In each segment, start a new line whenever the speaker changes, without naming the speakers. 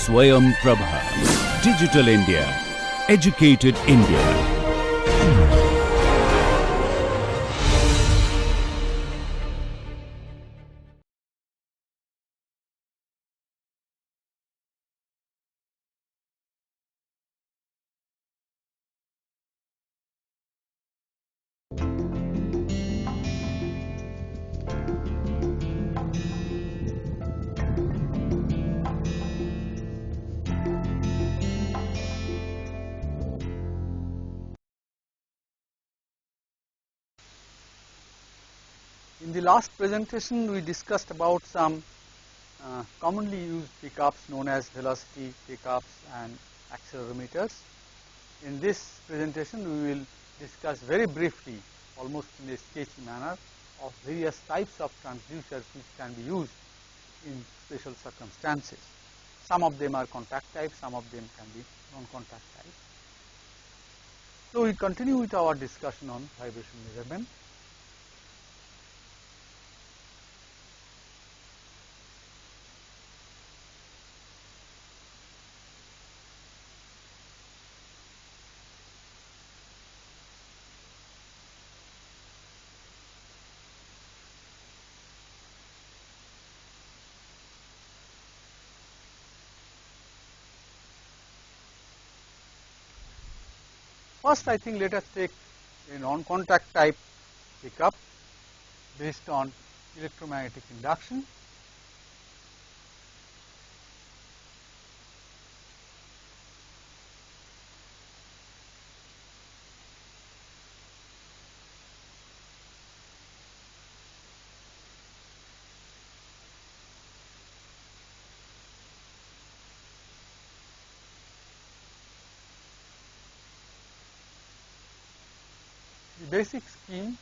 Swayam Prabha. Digital India. Educated India.
In the last presentation, we discussed about some commonly used pickups known as velocity pickups and accelerometers. In this presentation, we will discuss very briefly, almost in a sketchy manner, of various types of transducers which can be used in special circumstances. Some of them are contact type, some of them can be non-contact type. So, we continue with our discussion on vibration measurement. First, I think let us take a non-contact type pickup based on electromagnetic induction. The basic scheme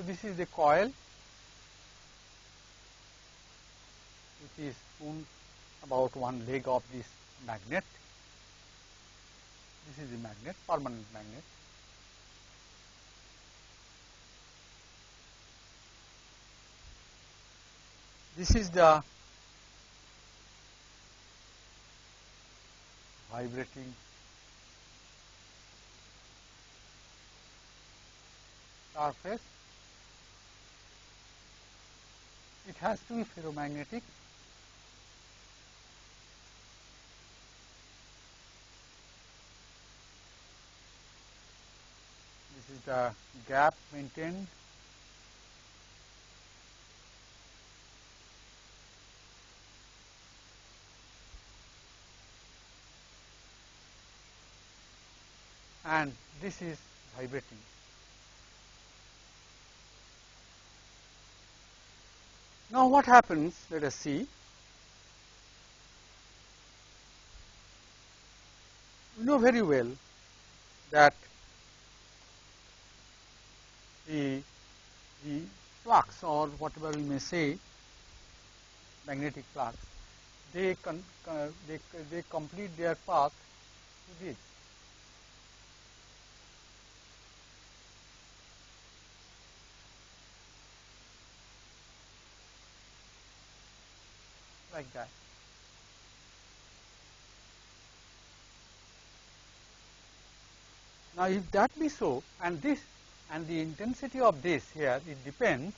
so this is the coil which is wound about one leg of this magnet. This is the magnet, permanent magnet. This is the vibrating surface. It has to be ferromagnetic. This is the gap maintained. And this is vibrating. Now, what happens? Let us see. We know very well that the flux, or whatever we may say, magnetic flux, they complete their path to this. Like that. Now, if that be so, and the intensity of this here, it depends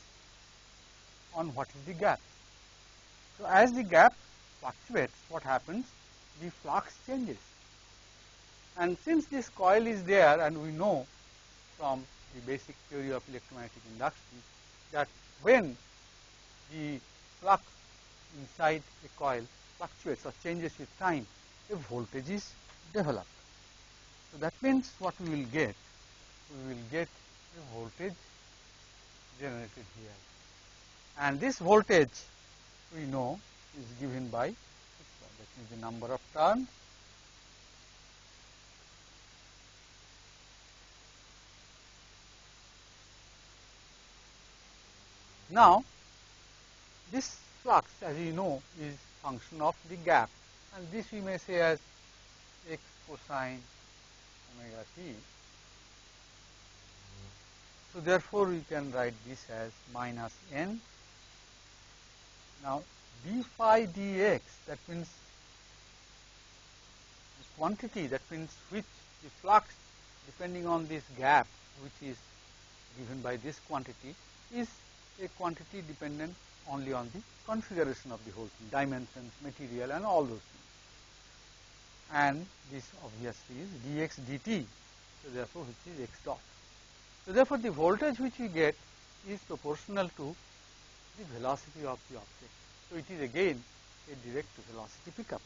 on what is the gap. So, as the gap fluctuates, what happens? The flux changes. And since this coil is there, and we know from the basic theory of electromagnetic induction that when the flux inside a coil fluctuates or changes with time, a voltage is developed. So that means what we will get? We will get a voltage generated here, and this voltage we know is given by, that means the number of turns now. This flux, as you know, is function of the gap, and this we may say as x cosine omega t. So therefore, we can write this as minus n. Now d phi dx, that means the quantity, that means which the flux depending on this gap, which is given by this quantity, is a quantity dependent only on the configuration of the whole thing, dimensions, material, and all those things. And this obviously is dx dt, so therefore which is x dot. So therefore the voltage which we get is proportional to the velocity of the object. So it is again a direct velocity pickup.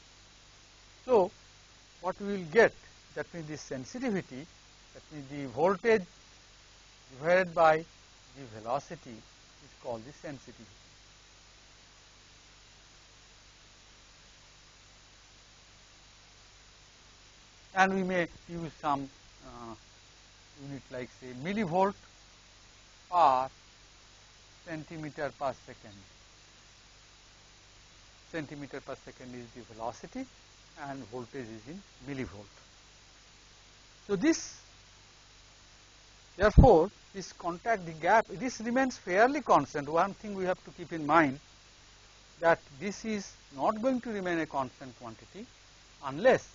So what we will get, that means the sensitivity, that means the voltage divided by the velocity is called the sensitivity. And we may use some unit like say millivolt per centimeter per second. Centimeter per second is the velocity and voltage is in millivolt. So this, therefore, this contact, the gap, this remains fairly constant. One thing we have to keep in mind, that this is not going to remain a constant quantity unless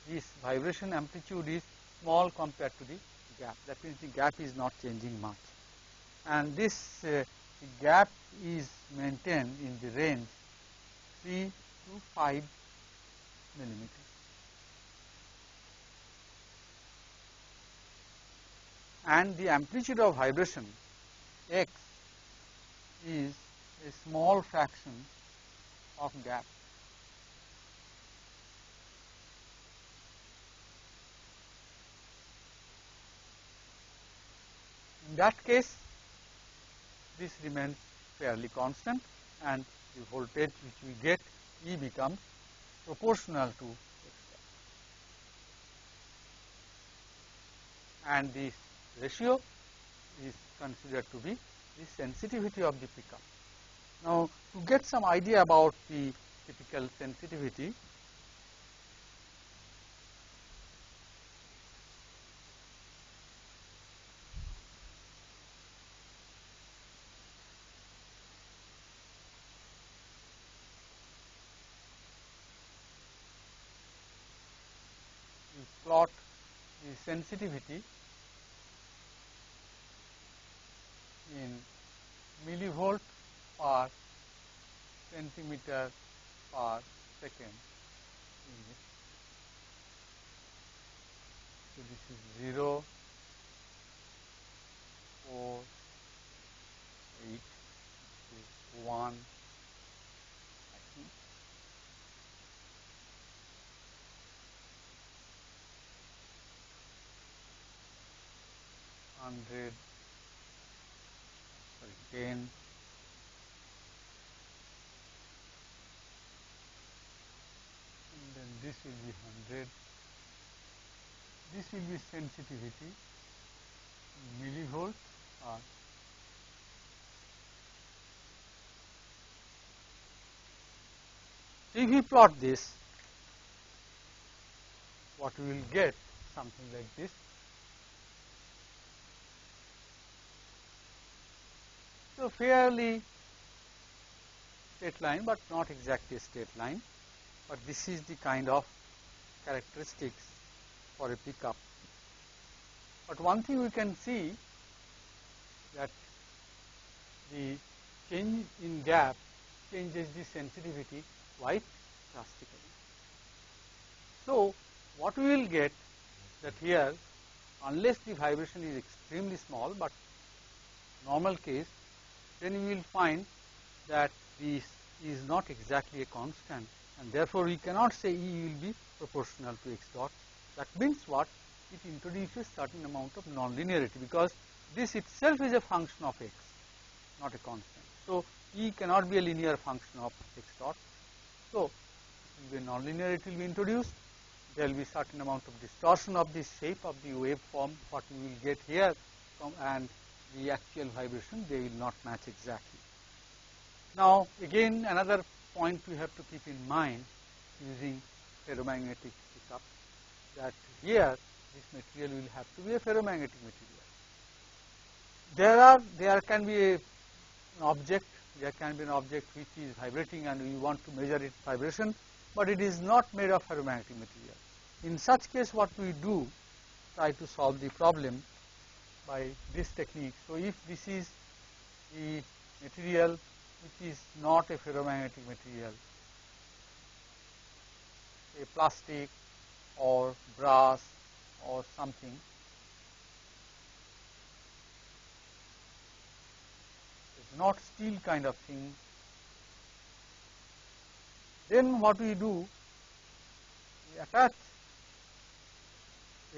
this vibration amplitude is small compared to the gap. That means the gap is not changing much, and this the gap is maintained in the range 3 to 5 millimeters. And the amplitude of vibration x is a small fraction of gap. In that case, this remains fairly constant, and the voltage which we get, E, becomes proportional to x dot. And this ratio is considered to be the sensitivity of the pickup. Now, to get some idea about the typical sensitivity, we plot the sensitivity in millivolt per centimeter per second unit. So this is 0, 4, 8, 1, I think. Hundred, sorry, 10, and then this will be 100. This will be sensitivity in millivolts. If we plot this, what we will get, something like this. So fairly straight line, but not exactly a straight line, but this is the kind of characteristics for a pickup. But one thing we can see, that the change in gap changes the sensitivity quite drastically. So what we will get, that here, unless the vibration is extremely small, but normal case, then you will find that this is not exactly a constant, and therefore we cannot say E will be proportional to x dot. That means what? It introduces certain amount of nonlinearity, because this itself is a function of x, not a constant. So E cannot be a linear function of x dot. So it will be nonlinearity will be introduced. There will be certain amount of distortion of the shape of the waveform, what we will get here, and the actual vibration, they will not match exactly. Now again another point we have to keep in mind using ferromagnetic pickup, that here this material will have to be a ferromagnetic material. There can be an object, there can be an object which is vibrating and we want to measure its vibration, but it is not made of ferromagnetic material. In such case, what we do, try to solve the problem by this technique. So if this is the material which is not a ferromagnetic material, say plastic or brass or something, it's not steel kind of thing, then what we do, we attach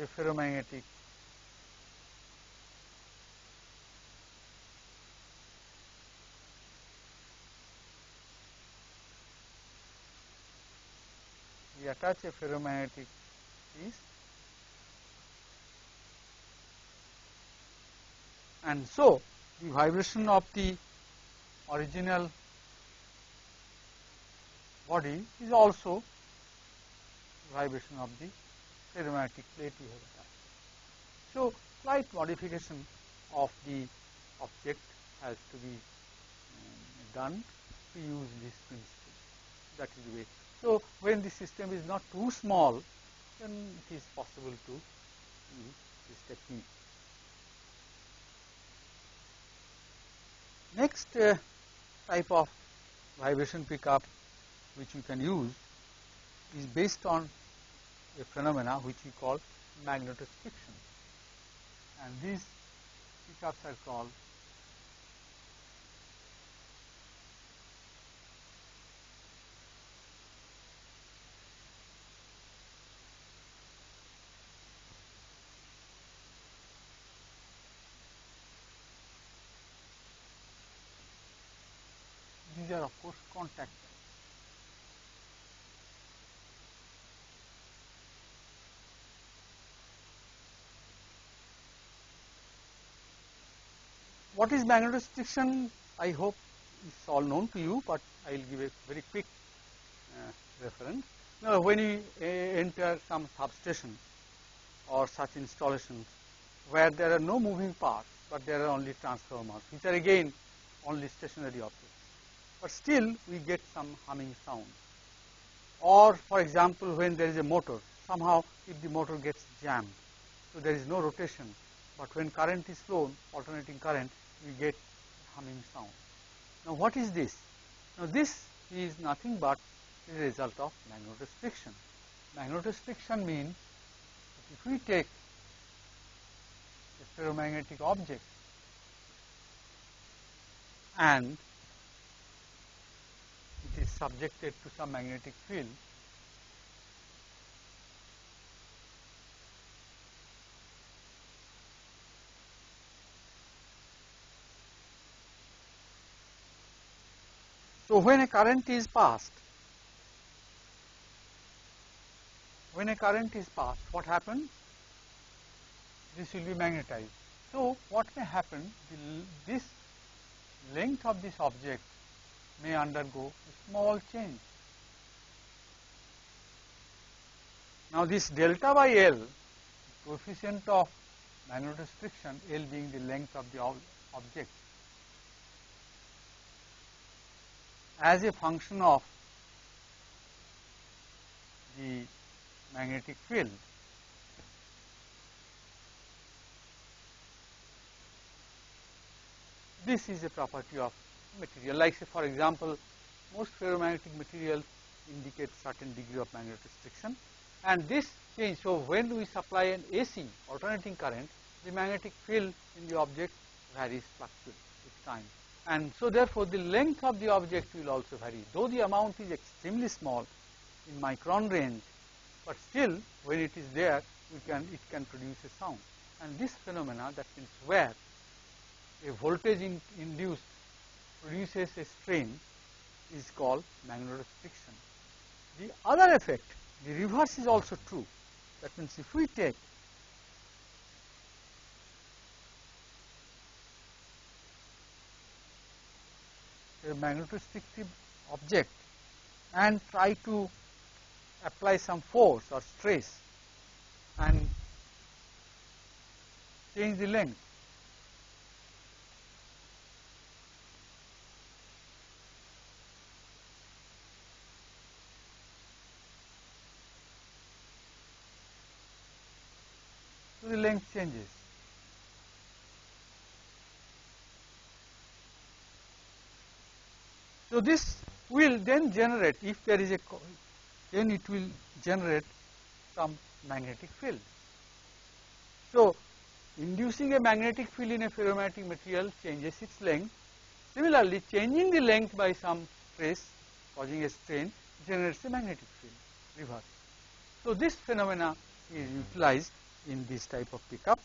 a ferromagnetic piece, and so the vibration of the original body is also vibration of the ferromagnetic plate we have attached. So slight modification of the object has to be done to use this principle. That is the way. So when the system is not too small, then it is possible to use this technique. Next type of vibration pickup which you can use is based on a phenomena which we call magnetostriction, and these pickups are called these are of course contact. What is magnetostriction? I hope it's all known to you, but I will give a very quick reference. Now, when you enter some substation or such installations where there are no moving parts, but there are only transformers, which are again only stationary objects, but still we get some humming sound. Or for example, when there is a motor, somehow if the motor gets jammed, so there is no rotation, but when current is flown, alternating current, we get humming sound. Now what is this? Now this is nothing but the result of magnetostriction. Magnetostriction means if we take a ferromagnetic object and it is subjected to some magnetic field, so when a current is passed, what happens? This will be magnetized. So what may happen? This length of this object may undergo a small change. Now this delta by L, coefficient of magnetostriction, L being the length of the object, as a function of the magnetic field, this is a property of material. Like say for example, most ferromagnetic materials indicate certain degree of magnetostriction, and this change, so when we supply an AC alternating current, the magnetic field in the object varies, fluctuates with time. and so therefore the length of the object will also vary. Though the amount is extremely small in micron range, but still when it is there it can produce a sound. And this phenomena, that means where a voltage induced produces a strain, is called magnetostriction. The other effect, the reverse is also true. That means if we take a magnetostrictive object and try to apply some force or stress and change the length, so the length changes. So this will then generate, if there is a, then it will generate some magnetic field. So inducing a magnetic field in a ferromagnetic material changes its length. Similarly, changing the length by some stress causing a strain generates a magnetic field, reverse. So this phenomena is utilized in this type of pickup.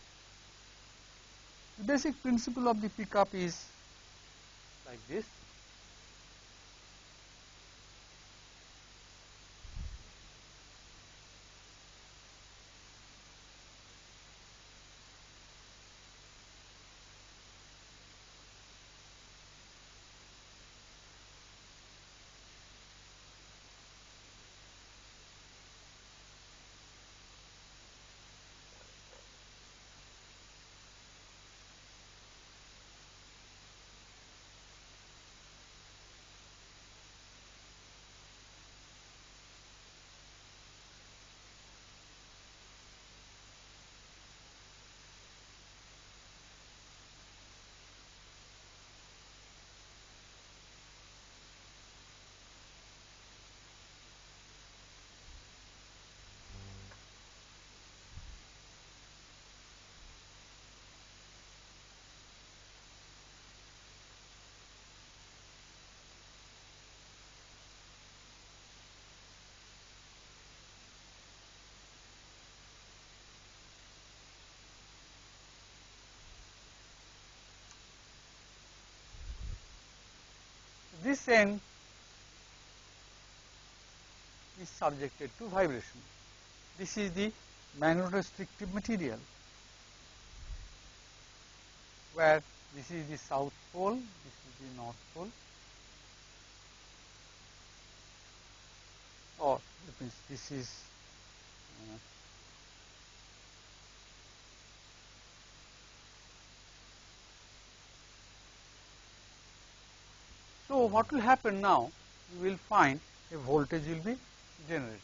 The basic principle of the pickup is like this. This end is subjected to vibration. This is the magnetostrictive material, where this is the south pole, this is the north pole, or that means this is so what will happen now? You will find a voltage will be generated.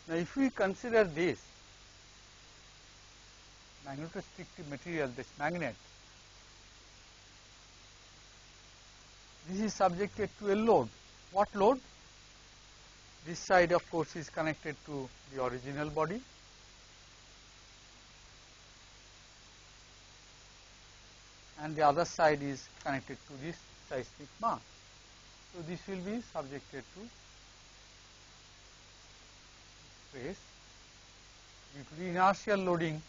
Now, if we consider this magnetostrictive material, this magnet, this is subjected to a load. What load? This side of course is connected to the original body, and the other side is connected to this seismic mass. So this will be subjected to stress due to the inertial loading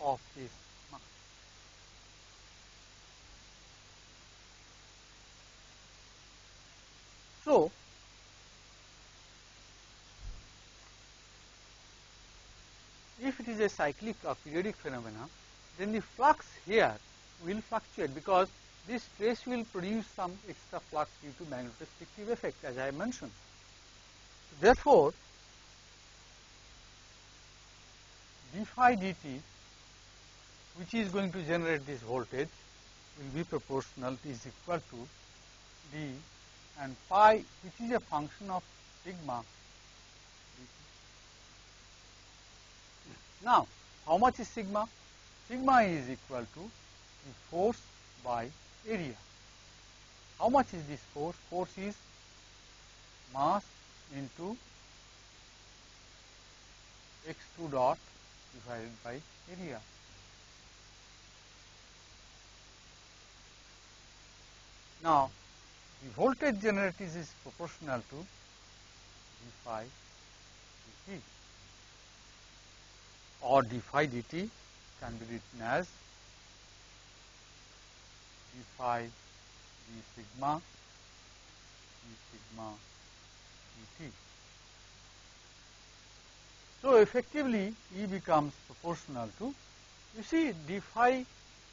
of this mass. So if it is a cyclic or periodic phenomena, then the flux here will fluctuate, because this stress will produce some extra flux due to magnetostrictive effect, as I have mentioned. Therefore, d phi dt, which is going to generate this voltage, will be proportional, is equal to d, and phi, which is a function of sigma. Now, how much is sigma? Sigma is equal to the force by area. How much is this force? Force is mass into x2 dot divided by area. Now, the voltage generated is proportional to d phi dt, or d phi dt can be written as d phi d sigma dt. So, effectively E becomes proportional to, you see, d phi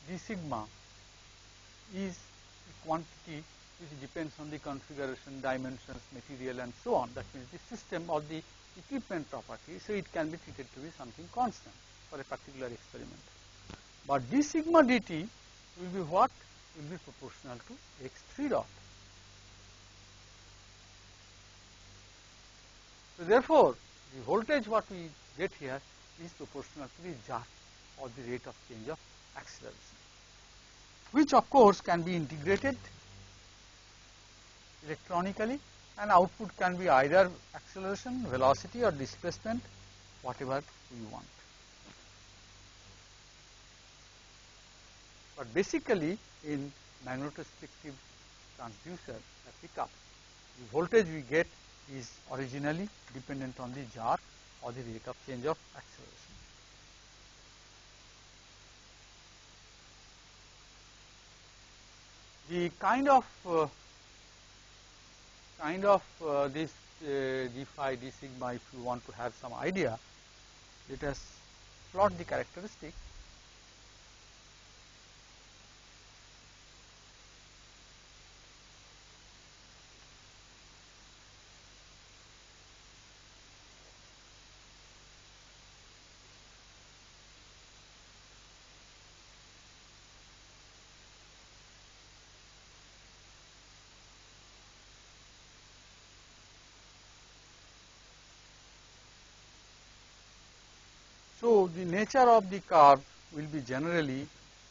d sigma is a quantity which depends on the configuration, dimensions, material and so on. That means the system or the equipment property. So, it can be treated to be something constant for a particular experiment. But d sigma dt will be what? Will be proportional to x3 dot. So, therefore, the voltage what we get here is proportional to the jerk or the rate of change of acceleration, which of course can be integrated electronically, and output can be either acceleration, velocity or displacement, whatever we want. But basically in magnetospective transducer pickup, the voltage we get is originally dependent on the jerk or the rate of change of acceleration. The kind of this d phi d sigma, if you want to have some idea, let us plot the characteristic. So, the nature of the curve will be generally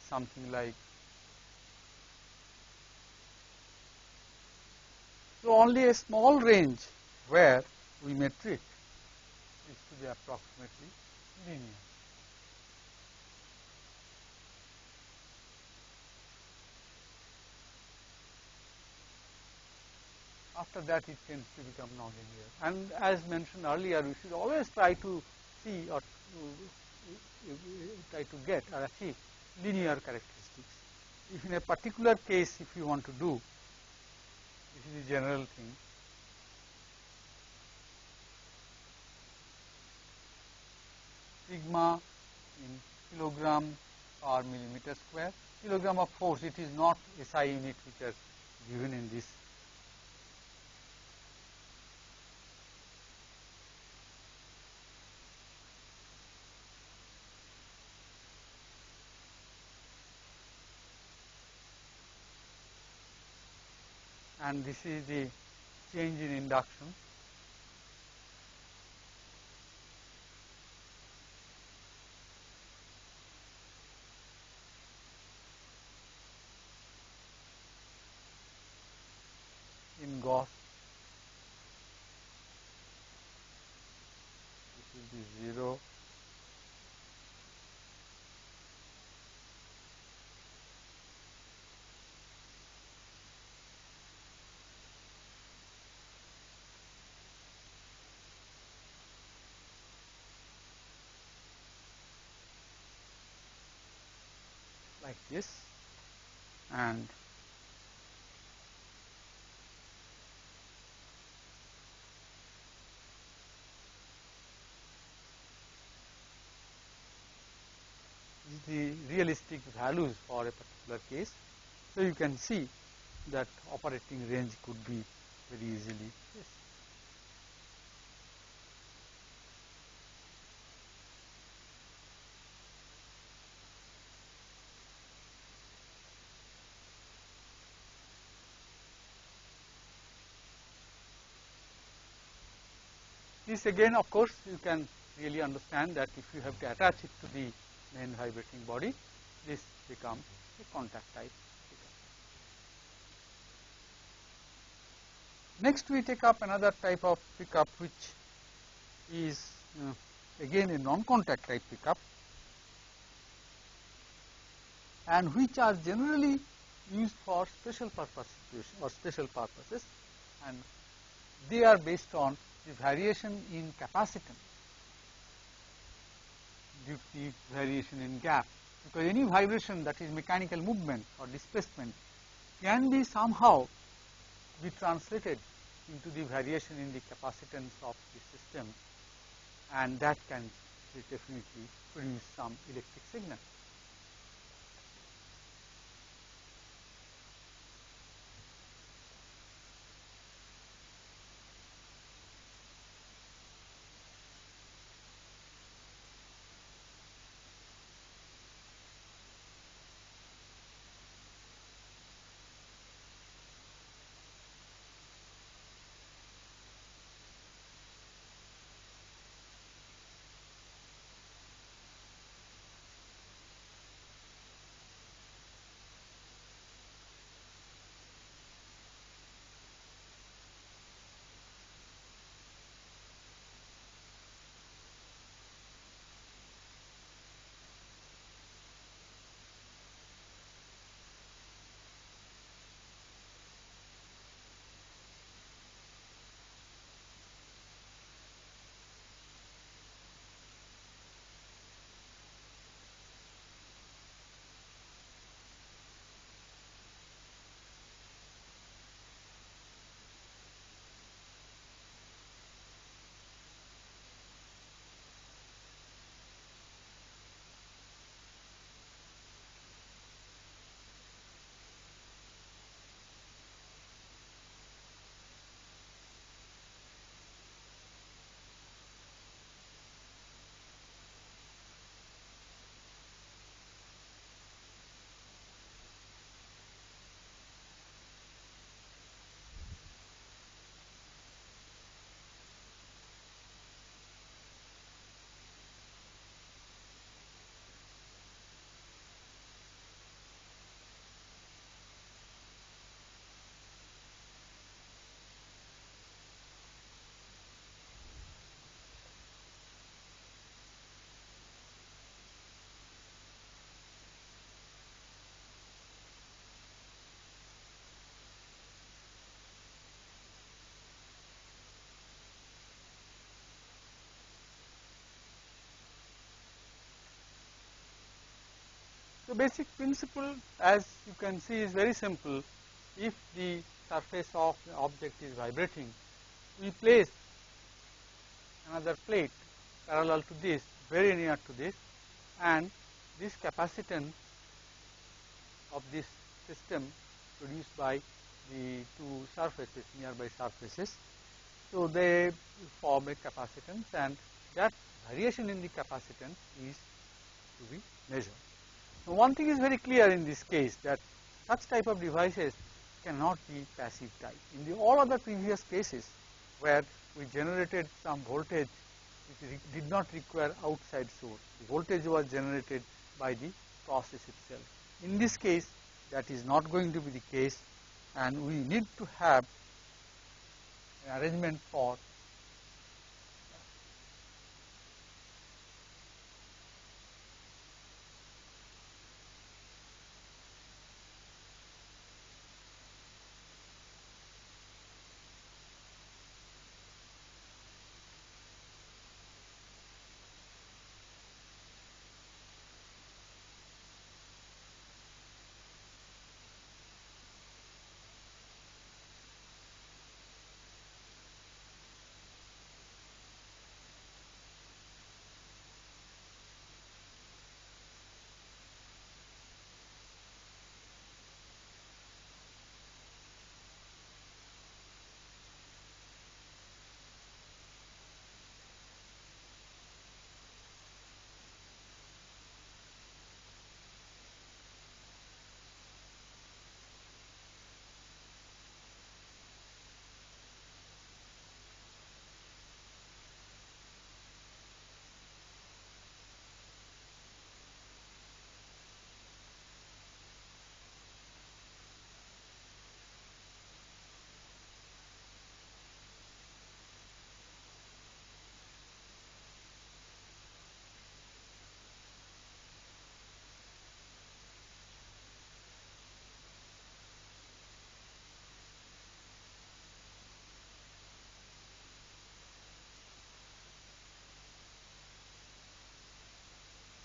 something like, so only a small range where we may treat is to be approximately linear. After that it tends to become nonlinear, and as mentioned earlier, we should always try to see or try to get or achieve linear characteristics. If in a particular case, if you want to do, this is the general thing, sigma in kilogram per millimeter square, kilogram of force, it is not SI unit which are given in this. And this is the change in induction. In Gauss, this will be 0. Like this, and the realistic values for a particular case. So, you can see that operating range could be very easily this. This again, of course, you can really understand that if you have to attach it to the main vibrating body, this becomes a contact type pickup. Next, we take up another type of pickup, which is again a non-contact type pickup, and which are generally used for special purpose situation or special purposes, and they are based on the variation in capacitance due to the variation in gap, because any vibration, that is mechanical movement or displacement, can be somehow be translated into the variation in the capacitance of the system, and that can definitely produce some electric signal. The basic principle, as you can see, is very simple. If the surface of the object is vibrating, we place another plate parallel to this, very near to this, and this capacitance of this system produced by the two surfaces, nearby surfaces. So they form a capacitance, and that variation in the capacitance is to be measured. Now, one thing is very clear in this case, that such type of devices cannot be passive type. In the all other previous cases where we generated some voltage which did not require outside source, the voltage was generated by the process itself. In this case, that is not going to be the case, and we need to have an arrangement for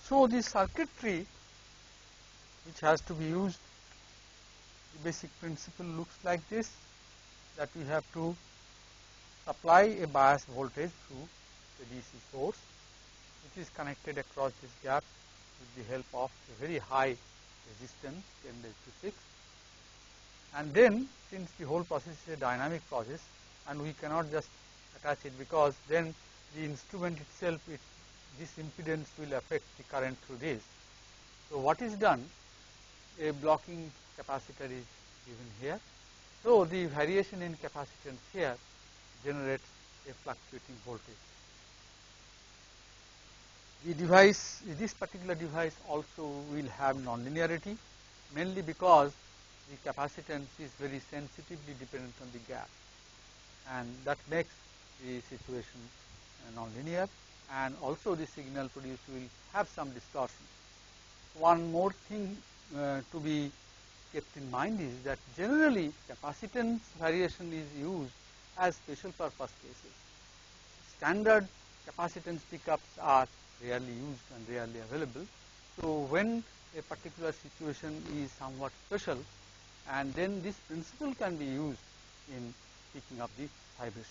So, the circuitry which has to be used, the basic principle looks like this, that we have to supply a bias voltage through the DC source, which is connected across this gap with the help of a very high resistance 10⁻⁶. And then, since the whole process is a dynamic process and we cannot just attach it, because then the instrument itself, this impedance will affect the current through this. So, what is done? A blocking capacitor is given here. So, the variation in capacitance here generates a fluctuating voltage. The device, this particular device also will have nonlinearity, mainly because the capacitance is very sensitively dependent on the gap, and that makes the situation nonlinear, and also the signal produced will have some distortion. One more thing to be kept in mind is that generally capacitance variation is used as special purpose cases. Standard capacitance pickups are rarely used and rarely available. So, when a particular situation is somewhat special, and then this principle can be used in picking up the vibration.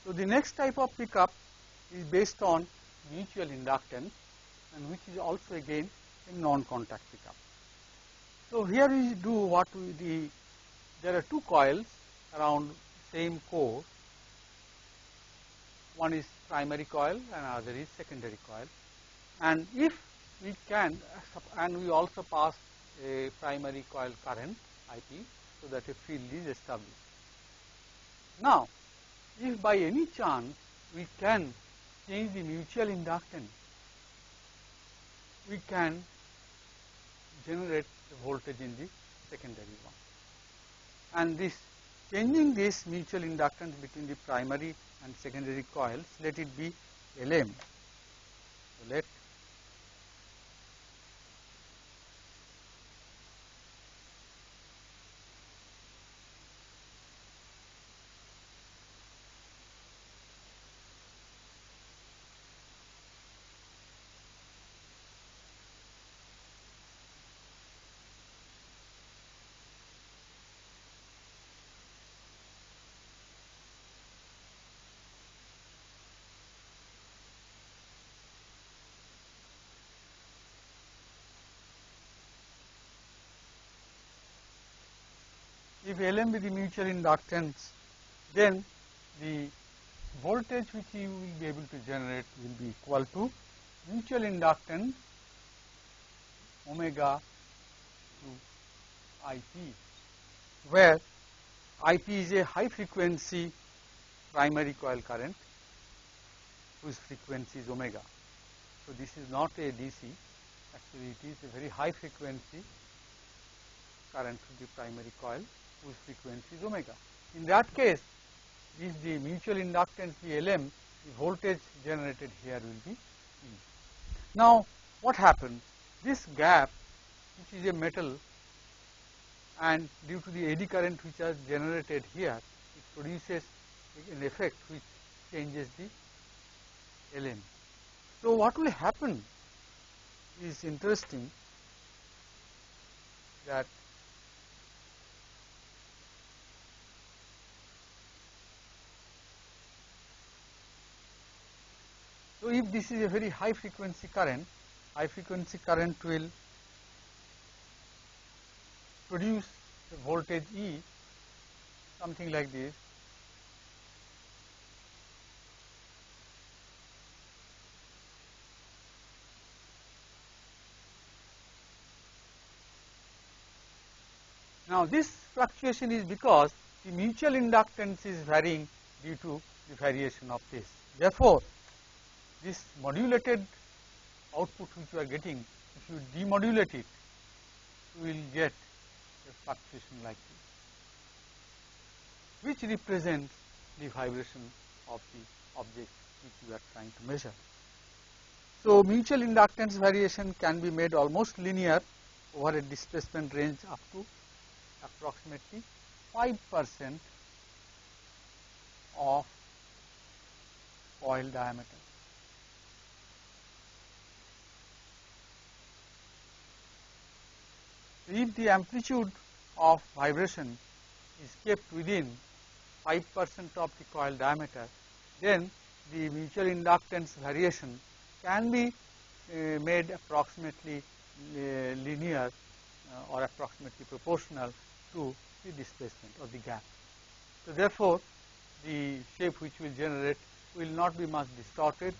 So, the next type of pickup is based on mutual inductance, and which is also again a non-contact pickup. So, here we do what there are two coils around same core. One is primary coil and other is secondary coil, and if we can, and we also pass a primary coil current IP, so that a field is established. Now, if by any chance we can change the mutual inductance, we can generate the voltage in the secondary one. And this changing this mutual inductance between the primary and secondary coils, let it be Lm. So, let if Lm be the mutual inductance, then the voltage which you will be able to generate will be equal to mutual inductance omega to IP, where IP is a high frequency primary coil current whose frequency is omega. So this is not a DC, actually it is a very high frequency current to the primary coil whose frequency is omega. In that case, if the mutual inductance be Lm, the voltage generated here will be E. Now what happens? This gap, which is a metal, and due to the eddy current which are generated here, it produces an effect which changes the Lm. So what will happen is interesting, that so if this is a very high frequency current will produce the voltage E, something like this. Now this fluctuation is because the mutual inductance is varying due to the variation of this. Therefore, this modulated output which you are getting, if you demodulate it, you will get a fluctuation like this, which represents the vibration of the object which you are trying to measure. So mutual inductance variation can be made almost linear over a displacement range up to approximately 5% of coil diameter. If the amplitude of vibration is kept within 5% of the coil diameter, then the mutual inductance variation can be made approximately linear or approximately proportional to the displacement or the gap. So therefore, the shape which will generate will not be much distorted,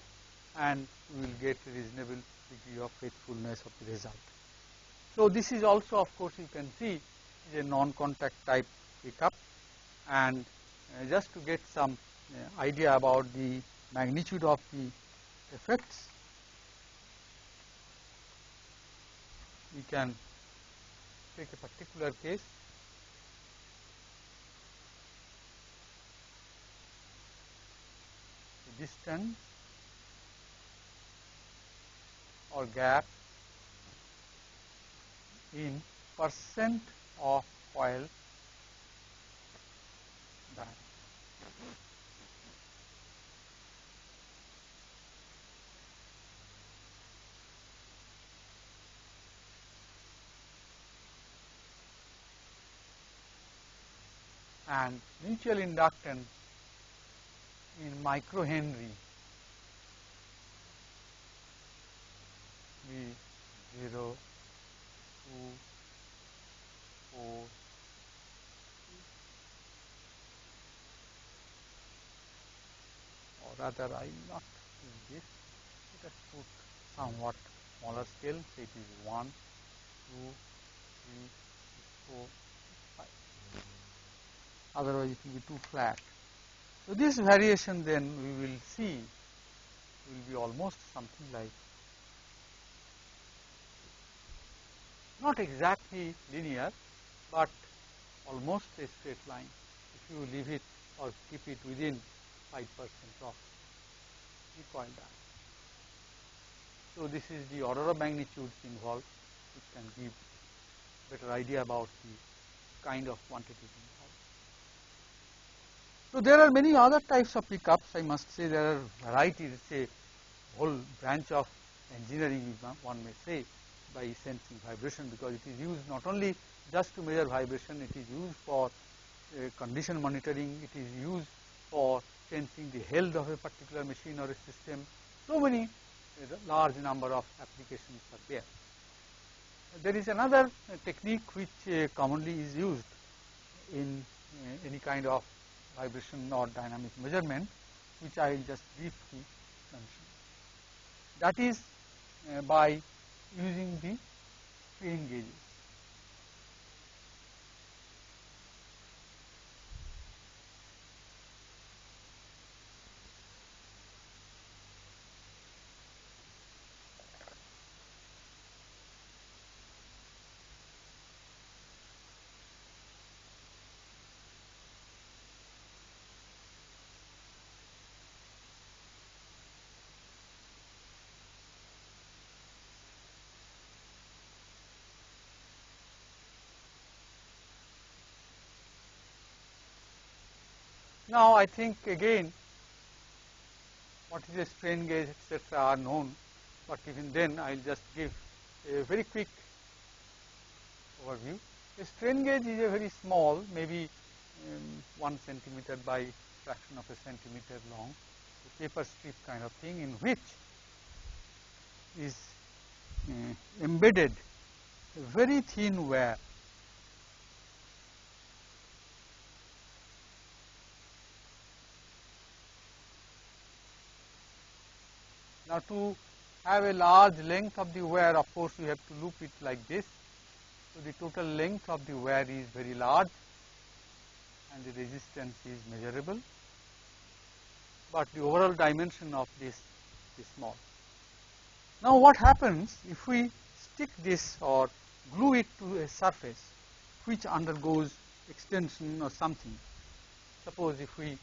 and we will get a reasonable degree of faithfulness of the result. So this is also, of course, you can see is a non-contact type pickup, and just to get some idea about the magnitude of the effects, we can take a particular case. The distance or gap in percent of coil diameter. And mutual inductance in microhenry be 0, 2, 4, or rather I will not use this, let us put somewhat smaller scale, say it is 1, 2, 3, 4, 5. Otherwise it will be too flat. So this variation then we will see will be almost something like, not exactly linear, but almost a straight line if you leave it or keep it within 5% of the coil diameter. So this is the order of magnitudes involved, which can give better idea about the kind of quantities involved. So there are many other types of pickups. I must say there are varieties, say whole branch of engineering one may say, by sensing vibration, because it is used not only just to measure vibration, it is used for condition monitoring, it is used for sensing the health of a particular machine or a system. So many large number of applications are there. There is another technique which commonly is used in any kind of vibration or dynamic measurement, which I will just briefly mention. That is by using the strain gauges. Now I think again what is a strain gauge etc. are known, but even then I will just give a very quick overview. A strain gauge is a very small, maybe 1 centimeter by fraction of a centimeter long, a paper strip kind of thing, in which is embedded a very thin wire. Now to have a large length of the wire, of course you have to loop it like this. So the total length of the wire is very large and the resistance is measurable, but the overall dimension of this is small. Now what happens if we stick this or glue it to a surface which undergoes extension or something? Suppose if there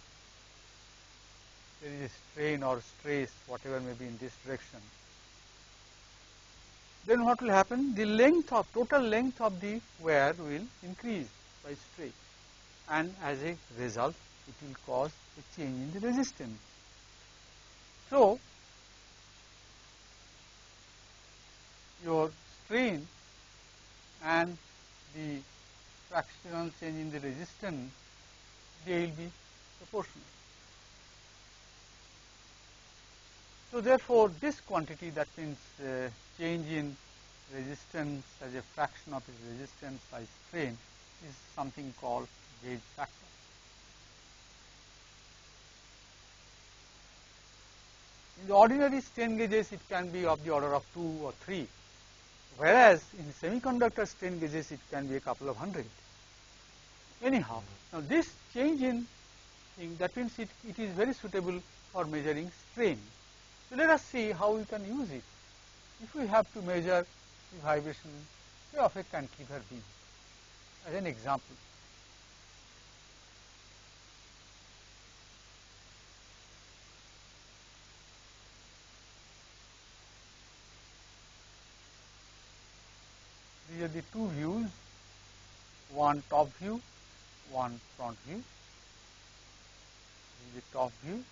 is a strain or stress, whatever may be in this direction, then what will happen? The total length of the wire will increase by strain, and as a result it will cause a change in the resistance. So your strain and the fractional change in the resistance, they will be proportional. So therefore this quantity, that means change in resistance as a fraction of its resistance by strain, is something called gauge factor. In the ordinary strain gauges it can be of the order of 2 or 3, whereas in semiconductor strain gauges it can be a couple of hundred. Anyhow, now this change in thing, that means it is very suitable for measuring strain. So let us see how we can use it. If we have to measure the vibration, say, of a cantilever beam, as an example. These are the two views, one top view, one front view. This is the top view,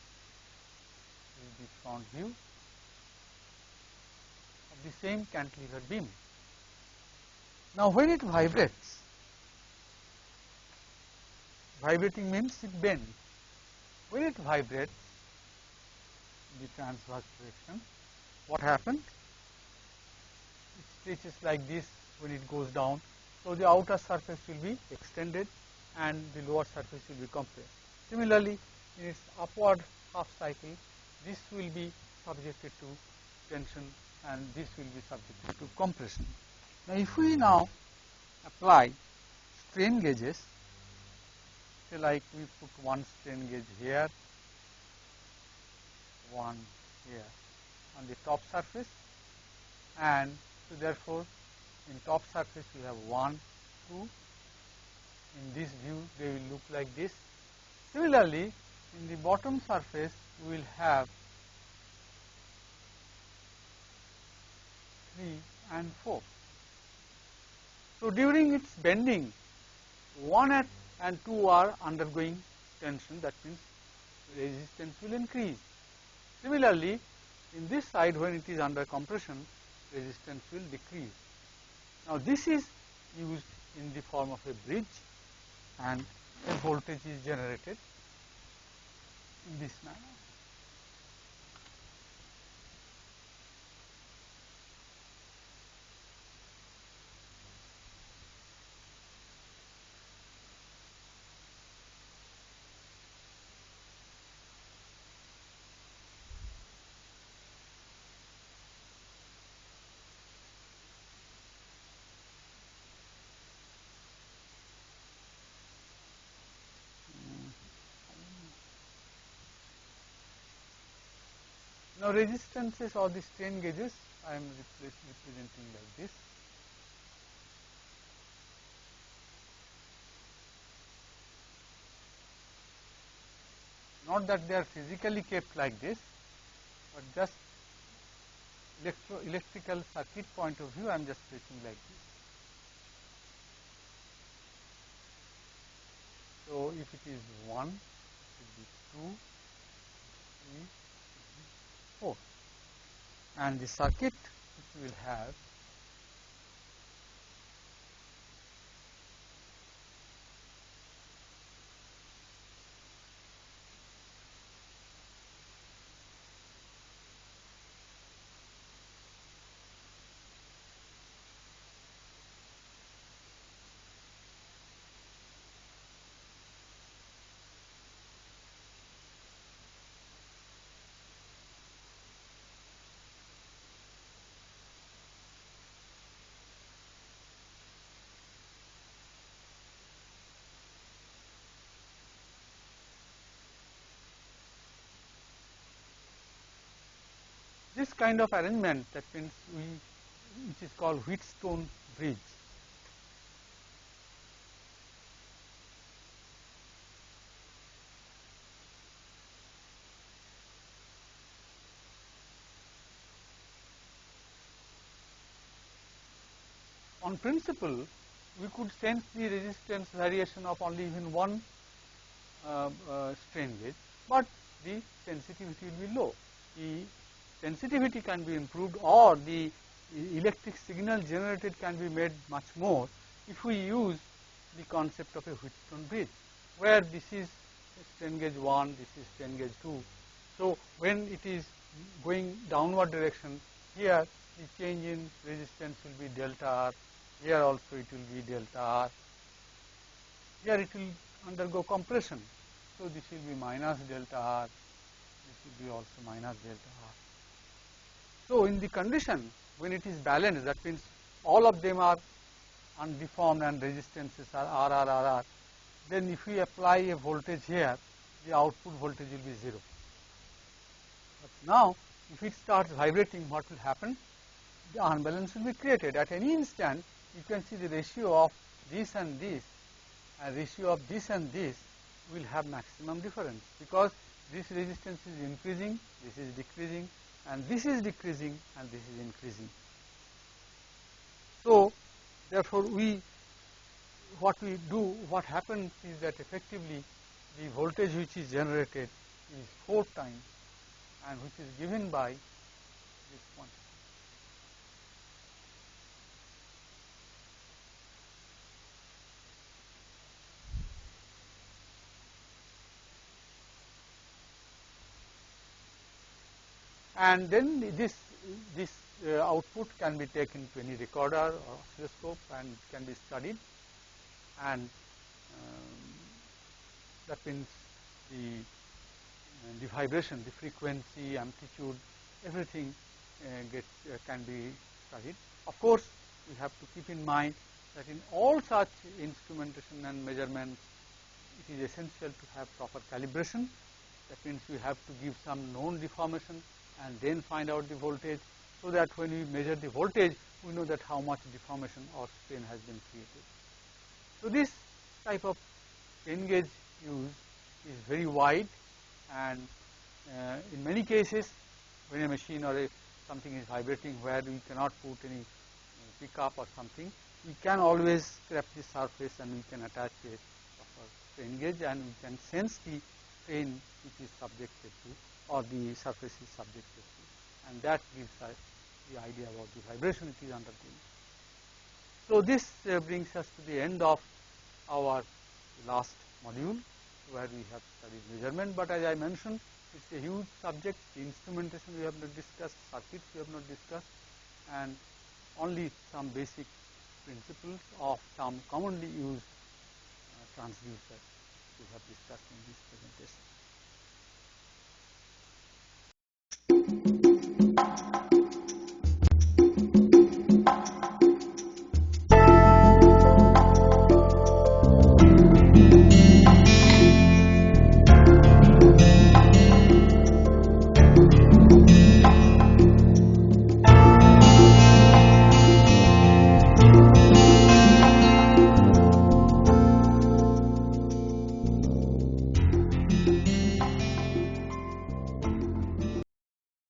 this is the front view of the same cantilever beam. Now when it vibrates, vibrating means it bends. When it vibrates in the transverse direction, what happens? It stretches like this when it goes down. So the outer surface will be extended and the lower surface will be compressed. Similarly, in its upward half cycle, this will be subjected to tension and this will be subjected to compression. Now if we now apply strain gauges, say like we put one strain gauge here, one here on the top surface, and so therefore in top surface we have 1, 2, in this view they will look like this. Similarly, in the bottom surface we will have 3 and 4. So during its bending, 1 and 2 are undergoing tension, that means resistance will increase. Similarly, in this side when it is under compression, resistance will decrease. Now this is used in the form of a bridge and a voltage is generated in this manner. Now resistances or the strain gauges I am representing like this. Not that they are physically kept like this, but just electrical circuit point of view I am just sketching like this. So if it is 1, it will be 2, 3, 4, and the circuit which we will have this kind of arrangement, that means which is called Wheatstone bridge. On principle, we could sense the resistance variation of only even one strain gauge, but the sensitivity will be low. The sensitivity can be improved, or the electric signal generated can be made much more if we use the concept of a Wheatstone bridge, where this is strain gauge 1, this is strain gauge 2. So when it is going downward direction, here the change in resistance will be delta R, here also it will be delta R, here it will undergo compression. So this will be minus delta R, this will be also minus delta R. So in the condition when it is balanced, that means all of them are undeformed and resistances are R, then if we apply a voltage here, the output voltage will be 0. But now if it starts vibrating, what will happen? The unbalance will be created. At any instant, you can see the ratio of this and this, and ratio of this and this will have maximum difference, because this resistance is increasing, this is decreasing, and this is decreasing, and this is increasing. So therefore what happens is that effectively the voltage which is generated is 4 times, and which is given by this quantity. And then this output can be taken to any recorder or oscilloscope and can be studied, and that means the vibration, the frequency, amplitude, everything can be studied. Of course, we have to keep in mind that in all such instrumentation and measurements, it is essential to have proper calibration. That means we have to give some known deformation and then find out the voltage, so that when we measure the voltage, we know that how much deformation or strain has been created. So this type of strain gauge use is very wide, and in many cases when a machine or something is vibrating where we cannot put any pickup or something, we can always scrape the surface and we can attach a proper strain gauge, and we can sense the strain which is subjected to, or the surface is subjected to, and that gives us the idea about the vibration it is undergoing. So this brings us to the end of our last module, where we have studied measurement, but as I mentioned, it's a huge subject. The instrumentation we have not discussed, circuits we have not discussed, and only some basic principles of some commonly used transducers we have discussed in this presentation.